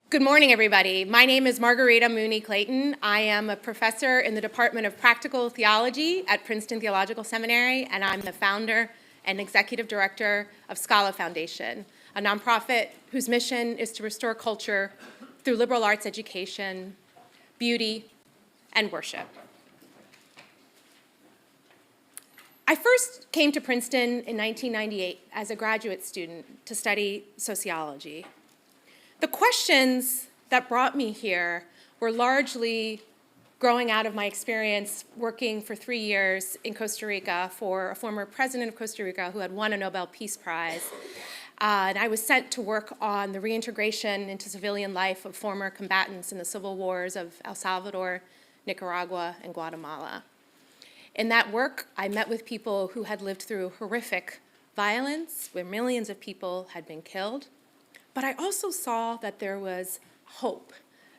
Good morning, everybody. My name is Margarita Mooney Clayton. I am a professor in the Department of Practical Theology at Princeton Theological Seminary, and I'm the founder and executive director of Scala Foundation, a nonprofit whose mission is to restore culture through liberal arts education, beauty, and worship. I first came to Princeton in 1998 as a graduate student to study sociology. The questions that brought me here were largely growing out of my experience working for 3 years in Costa Rica for a former president of Costa Rica who had won a Nobel Peace Prize. And I was sent to work on the reintegration into civilian life of former combatants in the civil wars of El Salvador, Nicaragua, and Guatemala. In that work, I met with people who had lived through horrific violence, where millions of people had been killed. But I also saw that there was hope,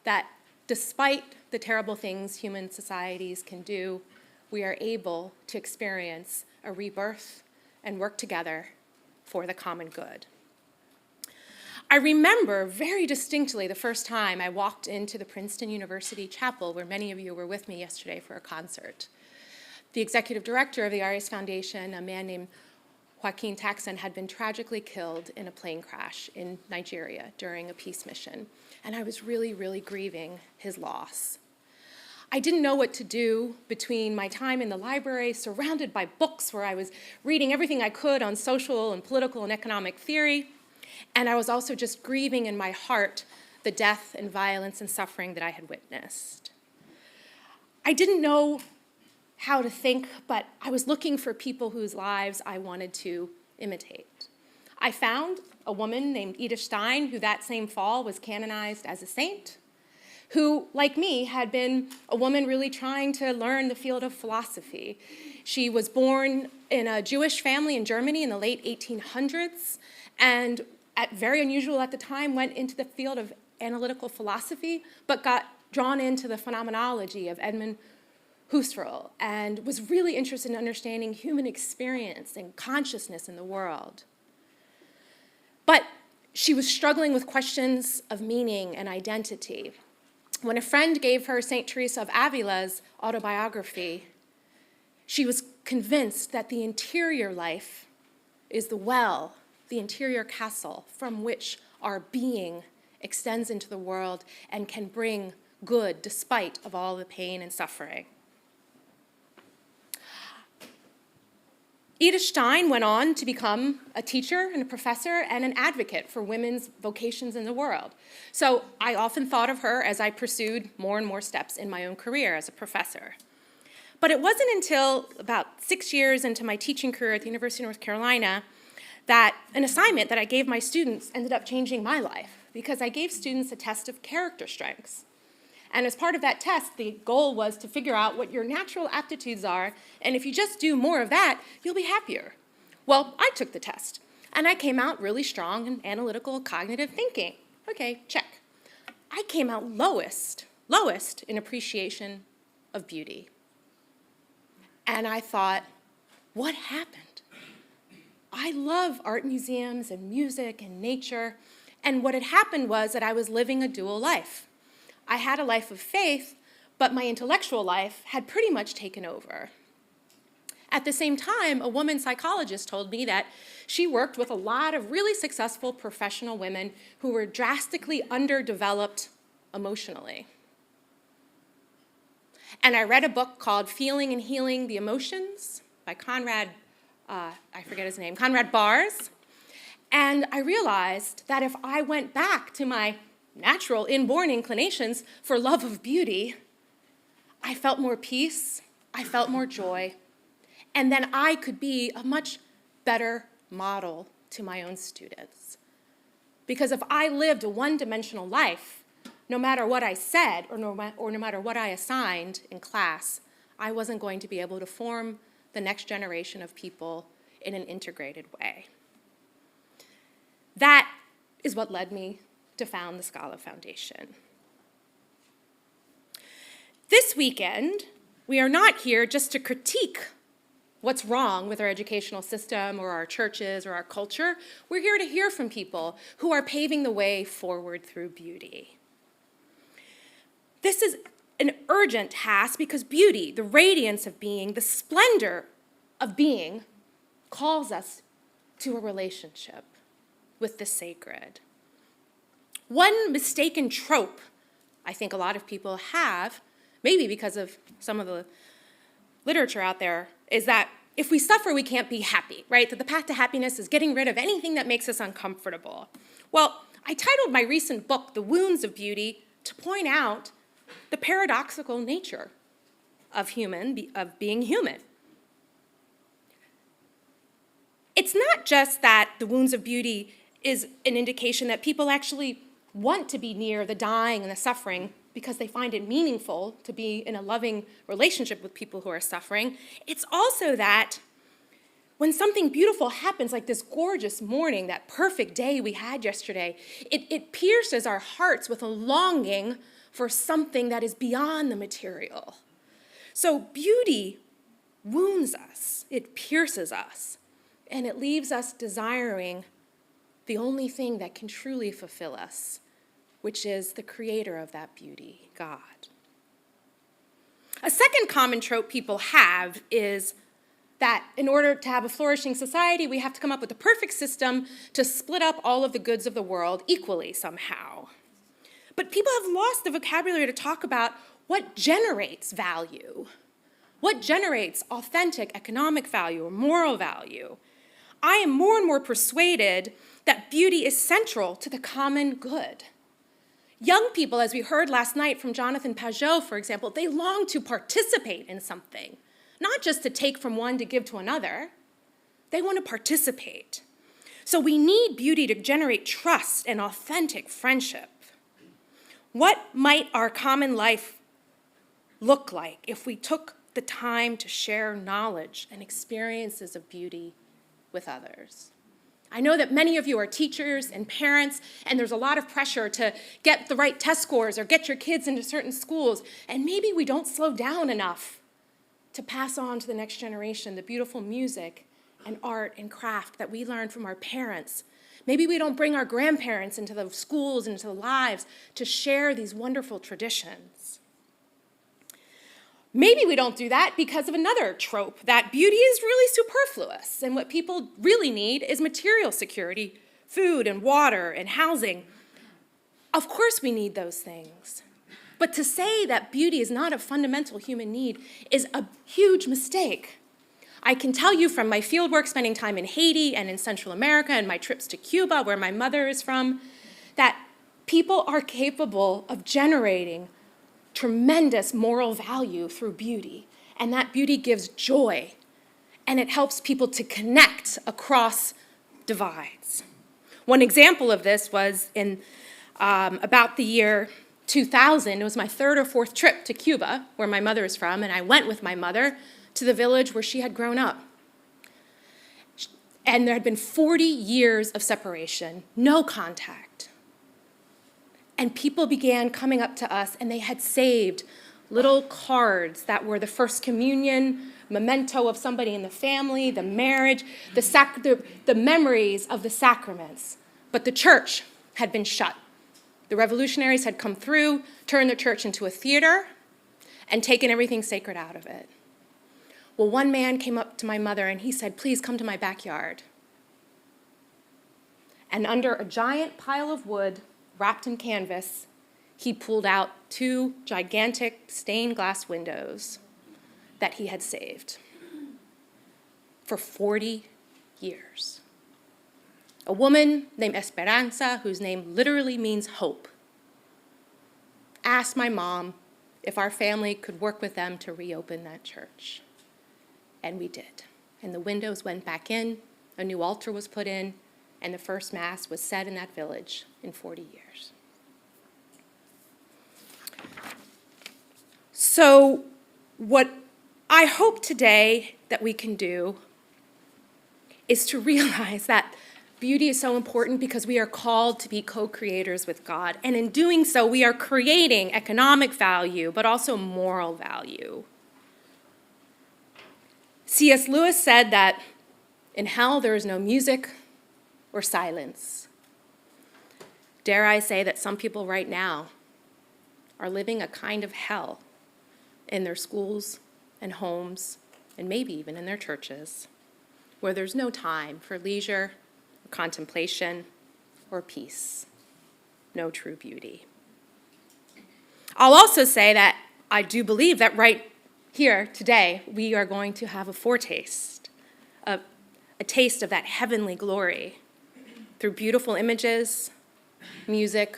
that despite the terrible things human societies can do, we are able to experience a rebirth and work together for the common good. I remember very distinctly the first time I walked into the Princeton University Chapel, where many of you were with me yesterday for a concert. The executive director of the Arias Foundation, a man named Joaquin Taxon, had been tragically killed in a plane crash in Nigeria during a peace mission, and I was really, really grieving his loss. I didn't know what to do between my time in the library, surrounded by books where I was reading everything I could on social and political and economic theory, and I was also just grieving in my heart the death and violence and suffering that I had witnessed. I didn't know how to think, but I was looking for people whose lives I wanted to imitate. I found a woman named Edith Stein, who that same fall was canonized as a saint, who, like me, had been a woman really trying to learn the field of philosophy. She was born in a Jewish family in Germany in the late 1800s, and very unusual at the time, went into the field of analytical philosophy, but got drawn into the phenomenology of Edmund Husserl, and was really interested in understanding human experience and consciousness in the world. But she was struggling with questions of meaning and identity. When a friend gave her St. Teresa of Avila's autobiography, she was convinced that the interior life is the well, the interior castle from which our being extends into the world and can bring good despite of all the pain and suffering. Edith Stein went on to become a teacher and a professor and an advocate for women's vocations in the world. So I often thought of her as I pursued more and more steps in my own career as a professor. But it wasn't until about 6 years into my teaching career at the University of North Carolina that an assignment that I gave my students ended up changing my life, because I gave students a test of character strengths. And as part of that test, the goal was to figure out what your natural aptitudes are, and if you just do more of that, you'll be happier. Well, I took the test, and I came out really strong in analytical cognitive thinking. Okay, check. I came out lowest in appreciation of beauty. And I thought, what happened? I love art museums and music and nature, and what had happened was that I was living a dual life. I had a life of faith, but my intellectual life had pretty much taken over. At the same time, a woman psychologist told me that she worked with a lot of really successful professional women who were drastically underdeveloped emotionally. And I read a book called Feeling and Healing the Emotions by Conrad Bars. And I realized that if I went back to my natural inborn inclinations for love of beauty, I felt more peace, I felt more joy, and then I could be a much better model to my own students. Because if I lived a one-dimensional life, no matter what I said or no matter what I assigned in class, I wasn't going to be able to form the next generation of people in an integrated way. That is what led me to found the Scala Foundation. This weekend, we are not here just to critique what's wrong with our educational system or our churches or our culture. We're here to hear from people who are paving the way forward through beauty. This is an urgent task because beauty, the radiance of being, the splendor of being, calls us to a relationship with the sacred. One mistaken trope I think a lot of people have, maybe because of some of the literature out there, is that if we suffer, we can't be happy, right? That the path to happiness is getting rid of anything that makes us uncomfortable. Well, I titled my recent book, The Wounds of Beauty, to point out the paradoxical nature of being human. It's not just that the wounds of beauty is an indication that people actually want to be near the dying and the suffering because they find it meaningful to be in a loving relationship with people who are suffering. It's also that when something beautiful happens, like this gorgeous morning, that perfect day we had yesterday, it pierces our hearts with a longing for something that is beyond the material. So beauty wounds us, it pierces us, and it leaves us desiring the only thing that can truly fulfill us, which is the creator of that beauty, God. A second common trope people have is that in order to have a flourishing society, we have to come up with a perfect system to split up all of the goods of the world equally somehow. But people have lost the vocabulary to talk about what generates value, what generates authentic economic value or moral value. I am more and more persuaded that beauty is central to the common good. Young people, as we heard last night from Jonathan Pajot, for example, they long to participate in something, not just to take from one to give to another. They want to participate. So we need beauty to generate trust and authentic friendship. What might our common life look like if we took the time to share knowledge and experiences of beauty with others? I know that many of you are teachers and parents, and there's a lot of pressure to get the right test scores or get your kids into certain schools, and maybe we don't slow down enough to pass on to the next generation the beautiful music and art and craft that we learned from our parents. Maybe we don't bring our grandparents into the schools and into the lives to share these wonderful traditions. Maybe we don't do that because of another trope, that beauty is really superfluous, and what people really need is material security, food and water and housing. Of course we need those things. But to say that beauty is not a fundamental human need is a huge mistake. I can tell you from my fieldwork, spending time in Haiti and in Central America and my trips to Cuba, where my mother is from, that people are capable of generating tremendous moral value through beauty, and that beauty gives joy, and it helps people to connect across divides. One example of this was in about the year 2000. It was my third or fourth trip to Cuba, where my mother is from, and I went with my mother to the village where she had grown up. And there had been 40 years of separation, no contact. And people began coming up to us, and they had saved little cards that were the first communion, memento of somebody in the family, the marriage, the memories of the sacraments. But the church had been shut. The revolutionaries had come through, turned the church into a theater, and taken everything sacred out of it. Well, one man came up to my mother, and he said, "Please come to my backyard." And under a giant pile of wood, wrapped in canvas, he pulled out 2 gigantic stained glass windows that he had saved for 40 years. A woman named Esperanza, whose name literally means hope, asked my mom if our family could work with them to reopen that church. And we did. And the windows went back in, a new altar was put in, and the first Mass was said in that village in 40 years. So what I hope today that we can do is to realize that beauty is so important because we are called to be co-creators with God. And in doing so, we are creating economic value, but also moral value. C.S. Lewis said that in hell there is no music or silence. Dare I say that some people right now are living a kind of hell in their schools and homes, and maybe even in their churches, where there's no time for leisure, or contemplation, or peace. No true beauty. I'll also say that I do believe that right here today, we are going to have a foretaste, a taste of that heavenly glory through beautiful images, music,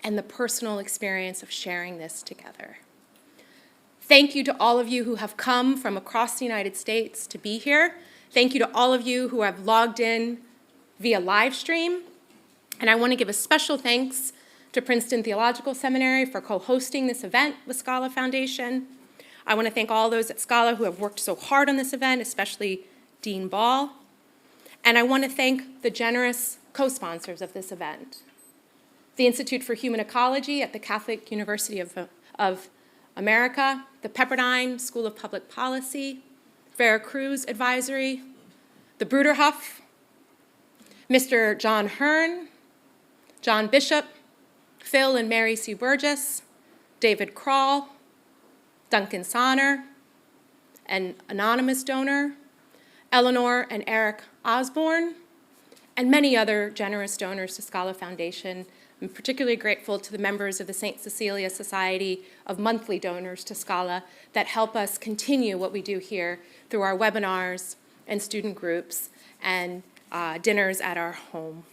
and the personal experience of sharing this together. Thank you to all of you who have come from across the United States to be here. Thank you to all of you who have logged in via live stream. And I want to give a special thanks to Princeton Theological Seminary for co-hosting this event with Scala Foundation. I want to thank all those at Scala who have worked so hard on this event, especially Dean Ball. And I want to thank the generous co-sponsors of this event. The Institute for Human Ecology at the Catholic University of America, the Pepperdine School of Public Policy, Veracruz Advisory, the Bruderhof, Mr. John Hearn, John Bishop, Phil and Mary C. Burgess, David Kroll, Duncan Sonner, an anonymous donor, Eleanor and Eric Osborne, and many other generous donors to Scala Foundation. I'm particularly grateful to the members of the St. Cecilia Society of monthly donors to Scala that help us continue what we do here through our webinars and student groups and dinners at our home.